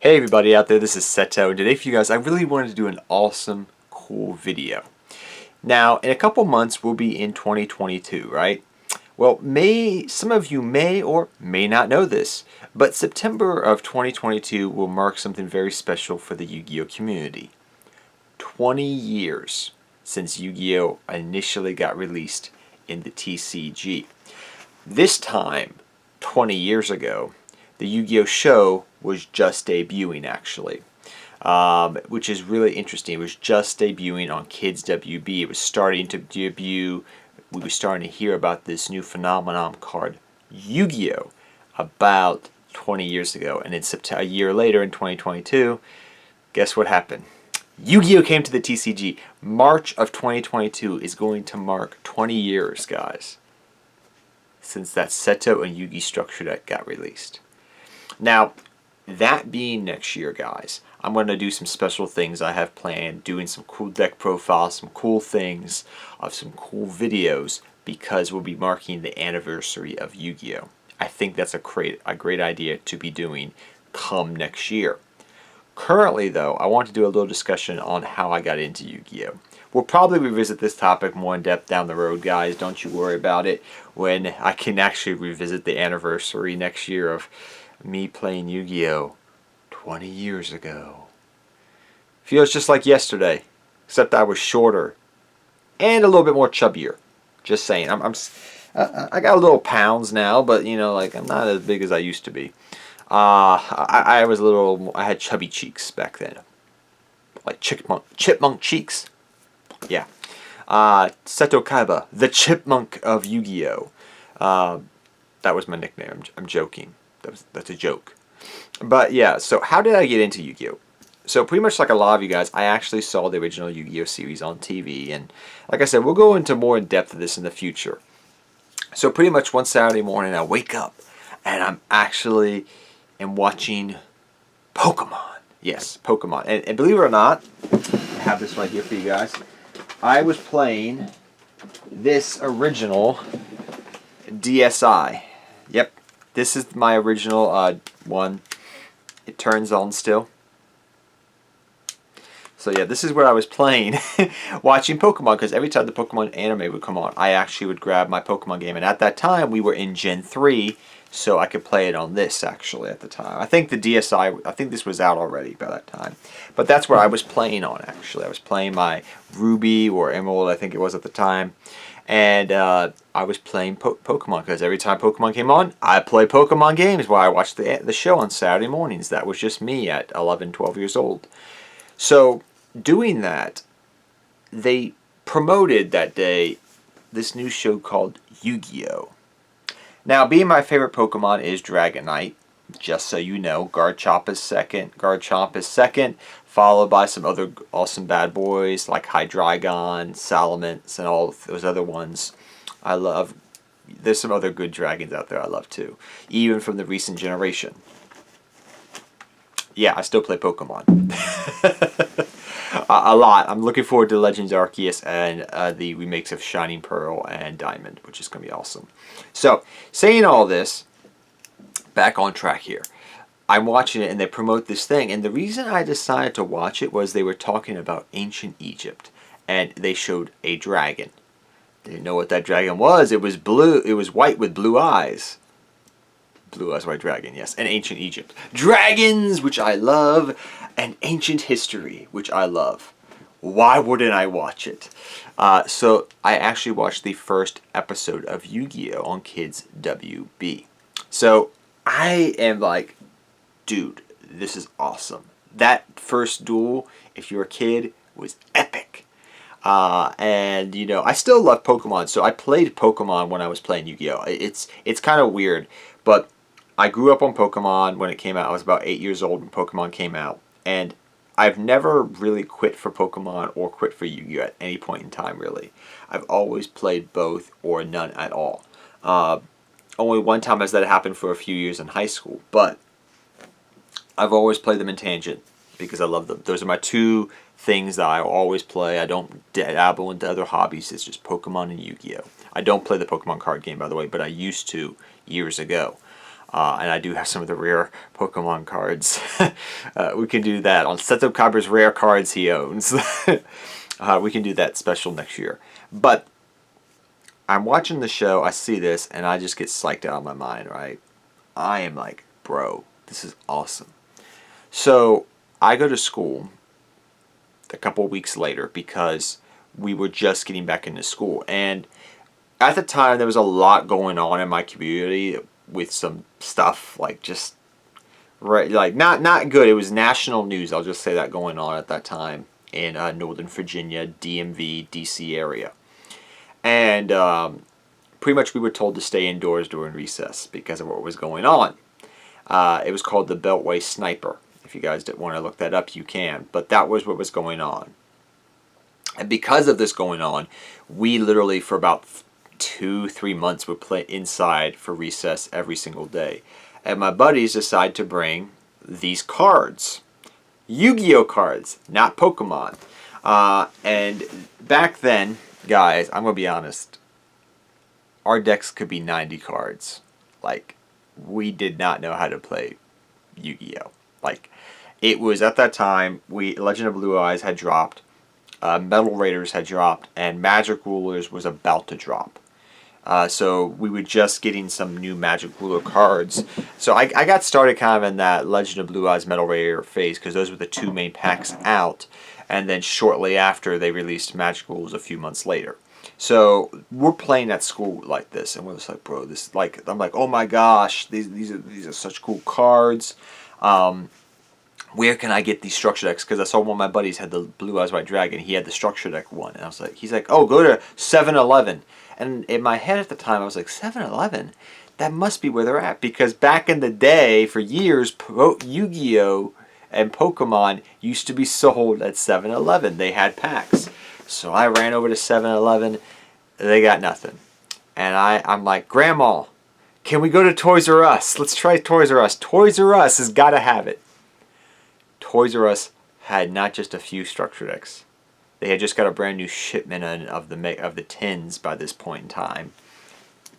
Hey everybody out there, this is Seto, and today for you guys I really wanted to do an awesome, cool video. Now, in a couple months we'll be in 2022, right? Well, some of you may or may not know this, but September of 2022 will mark something very special for the YuGiOh community. 20 years since YuGiOh initially got released in the TCG. This time, 20 years ago, the YuGiOh show was just debuting actually, which is really interesting. It was just debuting on Kids WB. It was starting to debut. We were starting to hear about this new phenomenon called YuGiOh about 20 years ago. And in a year later, in 2022, guess what happened? YuGiOh came to the TCG. March of 2022 is going to mark 20 years, guys, since that Seto and Yugi structure that got released. Now, that being next year, guys, I'm going to do some special things I have planned, doing some cool deck profiles, some cool things, some cool videos, because we'll be marking the anniversary of YuGiOh. I think that's a great idea to be doing come next year. Currently, though, I want to do a little discussion on how I got into YuGiOh. We'll probably revisit this topic more in depth down the road, guys. Don't you worry about it. When I can actually revisit the anniversary next year of me playing YuGiOh 20 years ago. Feels just like yesterday, except I was shorter and a little bit more chubbier. Just saying. I got a little pounds now, but you know, like I'm not as big as I used to be. I was a little. I had chubby cheeks back then, like chipmunk cheeks. Yeah. Seto Kaiba, the chipmunk of YuGiOh. That was my nickname. I'm joking. That's a joke. But yeah, so how did I get into YuGiOh? So pretty much like a lot of you guys, I actually saw the original YuGiOh series on TV. And like I said, we'll go into more in depth of this in the future. So pretty much one Saturday morning, I wake up and I'm actually watching Pokemon. Yes, Pokemon. And believe it or not, I have this right here for you guys. I was playing this original DSi. Yep. This is my original one. It turns on still. So yeah, this is where I was playing, watching Pokemon, because every time the Pokemon anime would come on, I actually would grab my Pokemon game. And at that time, we were in Gen 3, so I could play it on this, actually, at the time. I think the DSi, I think this was out already by that time. But that's where I was playing on, actually. I was playing my Ruby or Emerald, I think it was at the time. And I was playing Pokemon, because every time Pokemon came on, I played Pokemon games while I watched the show on Saturday mornings. That was just me at 11, 12 years old. So, doing that, they promoted that day this new show called YuGiOh. Now, being my favorite Pokemon is Dragonite, just so you know. Garchomp is second, followed by some other awesome bad boys like Hydreigon, Salamence, and all those other ones. I love. There's some other good dragons out there I love too, even from the recent generation. Yeah, I still play Pokemon. A lot. I'm looking forward to Legends Arceus and the remakes of Shining Pearl and Diamond, which is going to be awesome. So, saying all this, back on track here. I'm watching it and they promote this thing, and the reason I decided to watch it was they were talking about ancient Egypt, and they showed a dragon. Didn't know what that dragon was. It was blue. It was white with blue eyes. Blue Eyes White Dragon, yes. And Ancient Egypt. Dragons, which I love, and ancient history, which I love. Why wouldn't I watch it? So I actually watched the first episode of YuGiOh on Kids WB. So I am like, dude, this is awesome. That first duel, if you're a kid, was epic. And you know, I still love Pokemon, so I played Pokemon when I was playing YuGiOh. It's kind of weird, but I grew up on Pokemon when it came out. I was about 8 years old when Pokemon came out. And I've never really quit for Pokemon or quit for YuGiOh at any point in time, really. I've always played both or none at all. Only one time has that happened for a few years in high school. But I've always played them in tangent because I love them. Those are my two things that I always play. I don't dabble into other hobbies. It's just Pokemon and YuGiOh. I don't play the Pokemon card game, by the way, but I used to years ago. And I do have some of the rare Pokemon cards. We can do that on Seto Kaiba's rare cards he owns. We can do that special next year. But I'm watching the show, I see this, and I just get psyched out of my mind, right? I am like, bro, this is awesome. So I go to school a couple of weeks later because we were just getting back into school. And at the time, there was a lot going on in my community with some stuff like just right, like not good. It was national news. I'll just say that going on at that time in Northern Virginia, DMV, DC area, and pretty much we were told to stay indoors during recess because of what was going on. It was called the Beltway Sniper. If you guys want to look that up, you can. But that was what was going on. And because of this going on, we literally for about 2-3 months would play inside for recess every single day. And my buddies decided to bring these cards. YuGiOh cards, not Pokemon. And back then, guys, I'm going to be honest, our decks could be 90 cards. Like, we did not know how to play YuGiOh. Like, it was at that time, Legend of Blue Eyes had dropped, Metal Raiders had dropped, and Magic Rulers was about to drop. So we were just getting some new Magic Ruler cards. So I got started kind of in that Legend of Blue Eyes Metal Raider phase because those were the two main packs out. And then shortly after, they released Magic Rulers a few months later. So we're playing at school like this, and we're just like, bro, this like I'm like, oh my gosh, these are such cool cards. Where can I get these structure decks? Because I saw one of my buddies had the Blue Eyes White Dragon. He had the structure deck one, and I was like, he's like, oh, go to 7-Eleven. And in my head at the time, I was like, 7-Eleven? That must be where they're at. Because back in the day, for years, Yu-Gi-Oh! And Pokemon used to be sold at 7-Eleven. They had packs. So I ran over to 7-Eleven. They got nothing. And I'm like, Grandma, can we go to Toys R Us? Let's try Toys R Us. Toys R Us has got to have it. Toys R Us had not just a few structure decks. They had just got a brand new shipment of the tins by this point in time,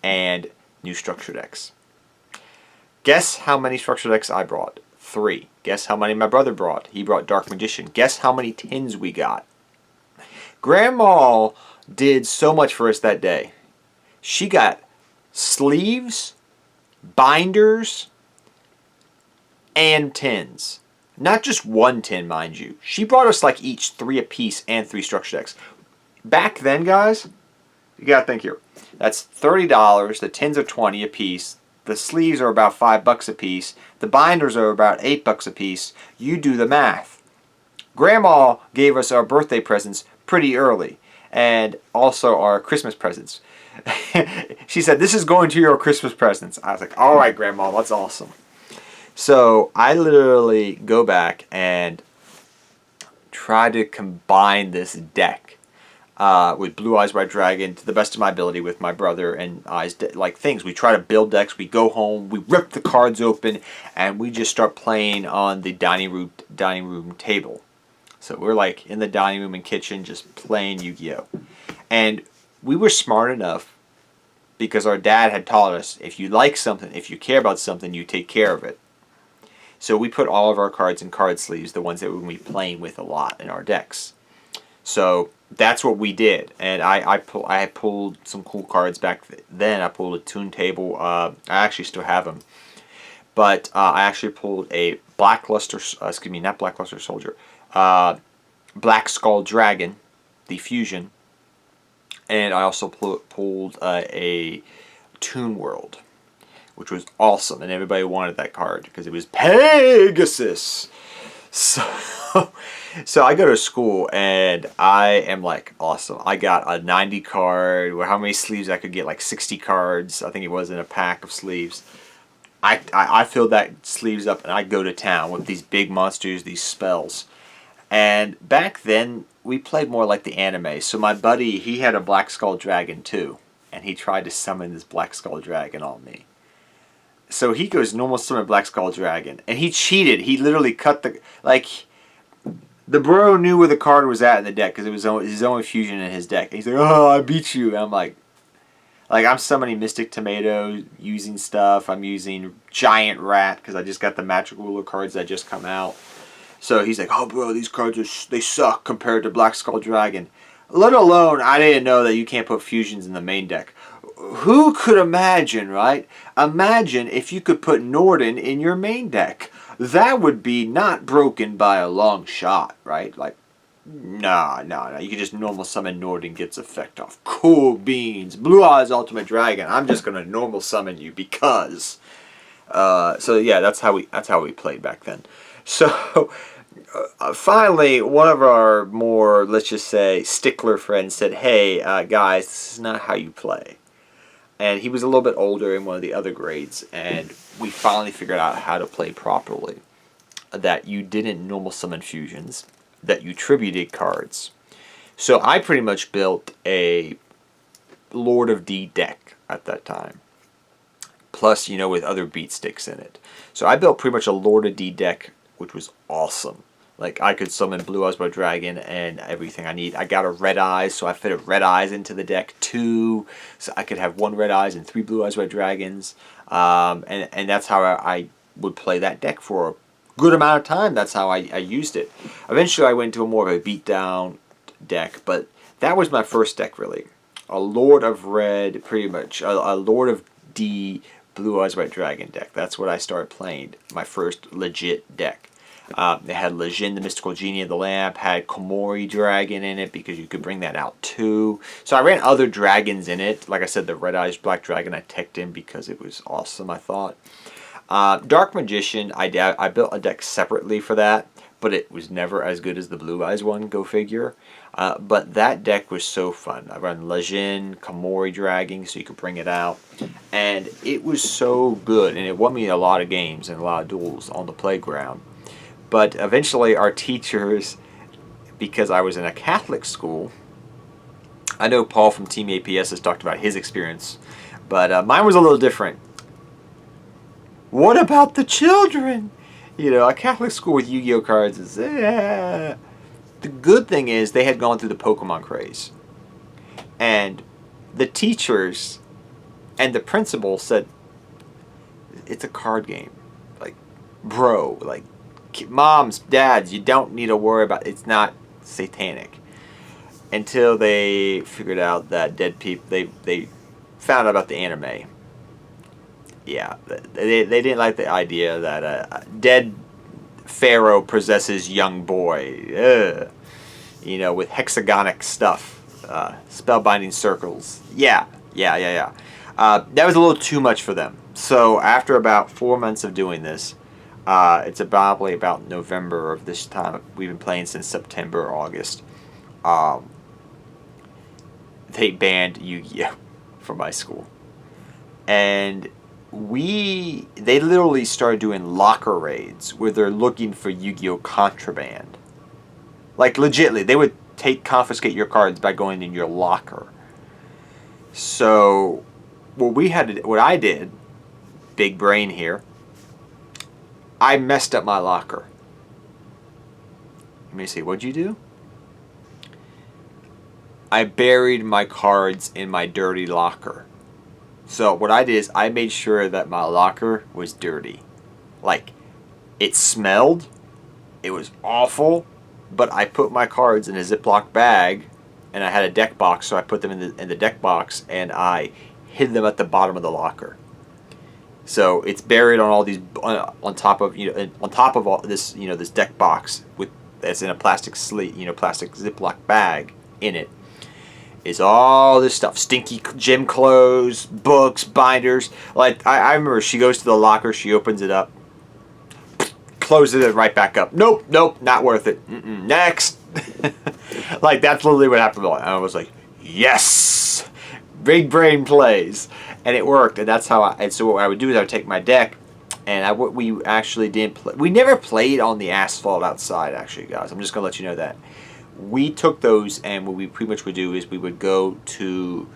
and new structure decks. Guess how many structure decks I brought? 3. Guess how many my brother brought? He brought Dark Magician. Guess how many tins we got? Grandma did so much for us that day. She got sleeves, binders, and tins. Not just one tin, mind you. She brought us like each 3 apiece and 3 structure decks. Back then, guys, you gotta think here. That's $30. The tins are $20 a piece. The sleeves are about $5 a piece. The binders are about $8 a piece. You do the math. Grandma gave us our birthday presents pretty early, and also our Christmas presents. She said, "This is going to your Christmas presents." I was like, "All right, Grandma, that's awesome." So I literally go back and try to combine this deck with Blue Eyes White Dragon to the best of my ability with my brother and I's like things. We try to build decks. We go home. We rip the cards open, and we just start playing on the dining room table. So we're like in the dining room and kitchen just playing Yu-Gi-Oh! And we were smart enough because our dad had taught us, if you like something, if you care about something, you take care of it. So we put all of our cards in card sleeves, the ones that we're going to be playing with a lot in our decks. So that's what we did. And I pulled some cool cards back then. I pulled a Toon Table. I actually still have them. But I actually pulled a Black Skull Dragon, the fusion. And I also pulled a Toon World, which was awesome, and everybody wanted that card because it was Pegasus. So I go to school and I am like, awesome. I got a 90 card. How many sleeves I could get? Like 60 cards. I think it was in a pack of sleeves. I filled that sleeves up and I go to town with these big monsters, these spells. And back then we played more like the anime. So my buddy, he had a Black Skull Dragon too, and he tried to summon this Black Skull Dragon on me. So he goes normal summon Black Skull Dragon, and he cheated. He literally cut the bro knew where the card was at in the deck because it was his own fusion in his deck. And he's like, "Oh, I beat you." And I'm like, Like, I'm summoning Mystic Tomato using stuff. I'm using Giant Rat because I just got the Magic Ruler cards that just come out. So he's like, oh, bro, these cards, they suck compared to Black Skull Dragon. Let alone, I didn't know that you can't put fusions in the main deck. Who could imagine, right? Imagine if you could put Norden in your main deck. That would be not broken by a long shot, right? Like, nah. You can just normal summon Norden, gets effect off. Cool beans. Blue Eyes Ultimate Dragon. I'm just gonna normal summon you because. So yeah, that's how we played back then. So finally, one of our more, let's just say, stickler friends said, "Hey, guys, this is not how you play." And he was a little bit older in one of the other grades, and we finally figured out how to play properly. That you didn't normal summon fusions, that you tributed cards. So I pretty much built a Lord of D deck at that time. Plus, you know, with other beat sticks in it. So I built pretty much a Lord of D deck, which was awesome. Like, I could summon Blue Eyes White Dragon and everything I need. I got a Red Eyes, so I fit a Red Eyes into the deck too. So I could have 1 Red Eyes and 3 Blue Eyes White Dragons. And that's how I would play that deck for a good amount of time. That's how I used it. Eventually, I went to a more of a beatdown deck, but that was my first deck, really. A Lord of Red, pretty much. A Lord of D Blue Eyes White Dragon deck. That's what I started playing. My first legit deck. It had Lejeune, the Mystical Genie of the Lamp, had Komori Dragon in it because you could bring that out too. So I ran other dragons in it. Like I said, the Red Eyes Black Dragon I teched in because it was awesome, I thought. Dark Magician, I built a deck separately for that, but it was never as good as the Blue Eyes one, go figure. But that deck was so fun. I ran Lejeune, Komori Dragon, so you could bring it out. And it was so good, and it won me a lot of games and a lot of duels on the playground. But eventually our teachers, because I was in a Catholic school, I know Paul from Team APS has talked about his experience, but mine was a little different. What about the children? You know, a Catholic school with Yu-Gi-Oh cards is... The good thing is they had gone through the Pokemon craze. And the teachers and the principal said, it's a card game. Like, bro, like, moms, dads, you don't need to worry about it. It's not satanic. Until they figured out that dead people, they found out about the anime. Yeah, they didn't like the idea that a dead pharaoh possesses young boy. Ugh. You know, with hexagonic stuff. Spellbinding circles. Yeah. That was a little too much for them. So after about 4 months of doing this, it's probably about November of this time. We've been playing since September or August. They banned Yu-Gi-Oh from my school. And they literally started doing locker raids where they're looking for Yu-Gi-Oh contraband. Like, legitly, they would confiscate your cards by going in your locker. So what I did, big brain here, I messed up my locker. Let me see, what'd you do? I buried my cards in my dirty locker. So what I did is I made sure that my locker was dirty. Like, it smelled, it was awful, but I put my cards in a Ziploc bag, and I had a deck box, so I put them in the deck box, and I hid them at the bottom of the locker. So it's buried on all these, on top of all this, this deck box that's in a plastic sleeve, plastic Ziploc bag in it. Is all this stuff, stinky gym clothes, books, binders. Like I remember, she goes to the locker, she opens it up, closes it right back up. Nope, not worth it. Next. Like, that's literally what happened. I was like, yes, big brain plays. And it worked, and that's how and so what I would do is I would take my deck, and we actually didn't play. We never played on the asphalt outside, actually, guys. I'm just going to let you know that. We took those, and what we pretty much would do is we would go to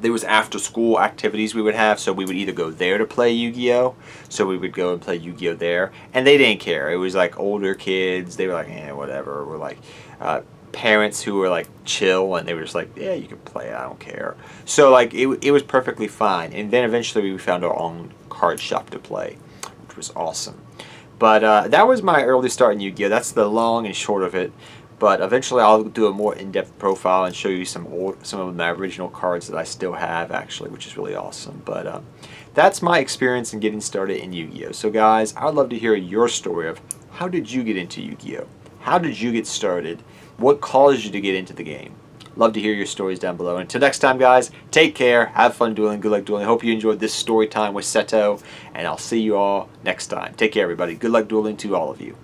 there was after school activities we would have, so we would either go there to play Yu-Gi-Oh, so we would go and play Yu-Gi-Oh there, and they didn't care. It was like older kids, they were like, whatever. We're like, parents who were like chill, and they were just like, yeah, you can play it, I don't care. So like it was perfectly fine. And then eventually we found our own card shop to play, which was awesome. But that was my early start in Yu-Gi-Oh! That's the long and short of it. But eventually I'll do a more in-depth profile and show you some of my original cards that I still have actually, which is really awesome. But that's my experience in getting started in Yu-Gi-Oh! So guys, I'd love to hear your story of how did you get into Yu-Gi-Oh? How did you get started? What caused you to get into the game? Love to hear your stories down below. And until next time, guys, take care, have fun dueling, good luck dueling. Hope you enjoyed this story time with Seto, and I'll see you all next time. Take care, everybody. Good luck dueling to all of you.